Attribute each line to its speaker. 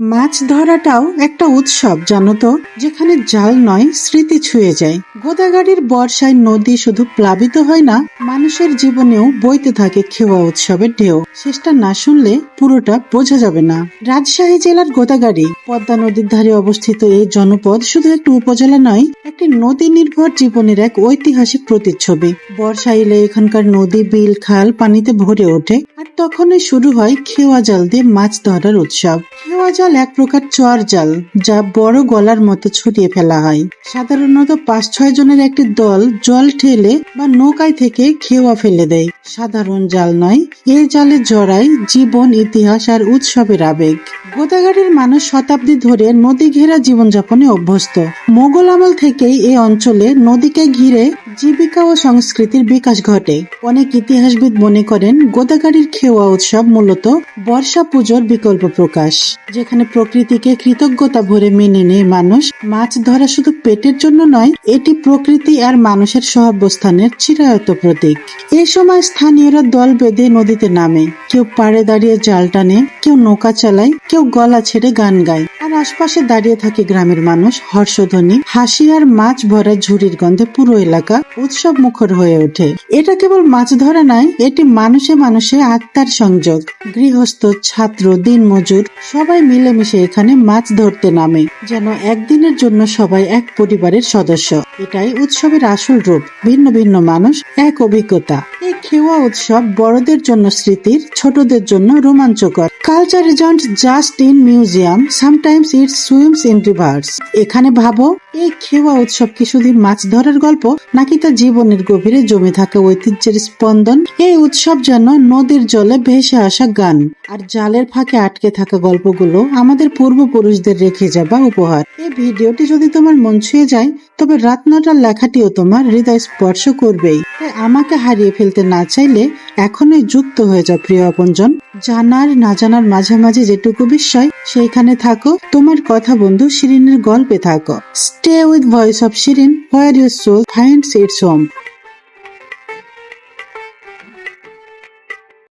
Speaker 1: মাছ ধরাটাও একটা উৎসব জানো তো, যেখানে জাল নয় স্মৃতি ছুঁয়ে যায়। গোদাগাড়ির বর্ষায় নদী শুধু প্লাবিত হয় না, মানুষের জীবনেও বইতে থাকে খেওয়া উৎসবের ঢেউ। শেষটা না শুনলে পুরোটা বোঝা যাবে না। রাজশাহী জেলার গোদাগাড়ি পদ্মা নদীর ধারে অবস্থিত এই জনপদ শুধু একটি উপজেলা নয়, একটি নদী নির্ভর জীবনের এক ঐতিহাসিক প্রতিচ্ছবি। বর্ষা এলে এখানকার নদী, বিল, খাল পানিতে ভরে ওঠে, আর তখনই শুরু হয় খেওয়া জাল দিয়ে মাছ ধরার উৎসব। খেওয়া জাল এক প্রকার চর জাল, যা বড় গলার মতো ছড়িয়ে ফেলা হয়। সাধারণত 5-6 জনের একটি দল জল ঠেলে বা নৌকায় থেকে খেওয়া ফেলে দেয়। সাধারণ জাল নয়, এই জালে জড়ায় জীবন, ইতিহাস আর উৎসবের আবেগ। গোদাগাড়ির মানুষ শতাব্দী ধরে নদী ঘেরা জীবনযাপনে অভ্যস্ত। মোগল আমল থেকেই এই অঞ্চলে নদীকে ঘিরে জীবিকা ও সংস্কৃতির বিকাশ ঘটে। অনেক ইতিহাসবিদ মনে করেন গোদাগাড়ির খেওয়া উৎসব মূলত বর্ষা পুজোর বিকল্প প্রকাশ, যেখানে প্রকৃতিকে কৃতজ্ঞতা ভরে মেনে নেয় মানুষ। মাছ ধরা শুধু পেটের জন্য নয়, এটি প্রকৃতি আর মানুষের সহাবস্থানের চিরায়ত প্রতীক। এই সময় স্থানীয়রা দল বেঁধে নদীতে নামে, কেউ পাড়ে দাঁড়িয়ে জাল টানে, কেউ নৌকা চালায়, কেউ গলা ছেড়ে গান গায়, আর আশপাশে দাঁড়িয়ে থাকে গ্রামের মানুষ। হর্ষধ্বনি, হাসি আর মাছ ভরা ঝুড়ির গন্ধে পুরো এলাকা উৎসব মুখর হয়ে ওঠে। এটা কেবল মাছ ধরা নয়, এটি মানুষে মানুষে আত্মার সংযোগ। গৃহস্থ, ছাত্র, দিনমজুর সবাই মিলেমিশে এখানে মাছ ধরতে নামে, যেন একদিনের জন্য সবাই এক পরিবারের সদস্য। এটাই উৎসবের আসল রূপ, ভিন্ন ভিন্ন মানুষ, এক অভিজ্ঞতা। এই খেওয়া উৎসব বড়দের জন্য স্মৃতির, ছোটদের জন্য রোমাঞ্চকর। Culture isn't just in museum, sometimes it swims in rivers. এখানে ভাবো, এই খেওয়া উৎসব কি শুধু মাছ ধরার গল্প, নাকি তা জীবনের গভীরে জমে থাকা ঐতিহ্যের স্পন্দন? এই উৎসব যেন নদীর জলে ভেসে আসা গান, আর জালের ফাঁকে আটকে থাকা গল্পগুলো আমাদের পূর্বপুরুষদের রেখে যাওয়া উপহার। এই ভিডিওটি যদি তোমার মন ছুঁয়ে যায়, তবে রাত 9টার লেখাটিও তোমার হৃদয় স্পর্শ করবেই। তাই আমাকে হারিয়ে ফেলতে না চাইলে এখনই যুক্ত হয়ে যাও প্রিয় আপনজন। জানার না জানার মাঝামাঝি যেটুকু বিস্ময়, সেইখানে থাকো। তোমার কথা বন্ধু শিরিনের গল্পে থাকো। Stay with Voice of Shirin, where your soul finds its home.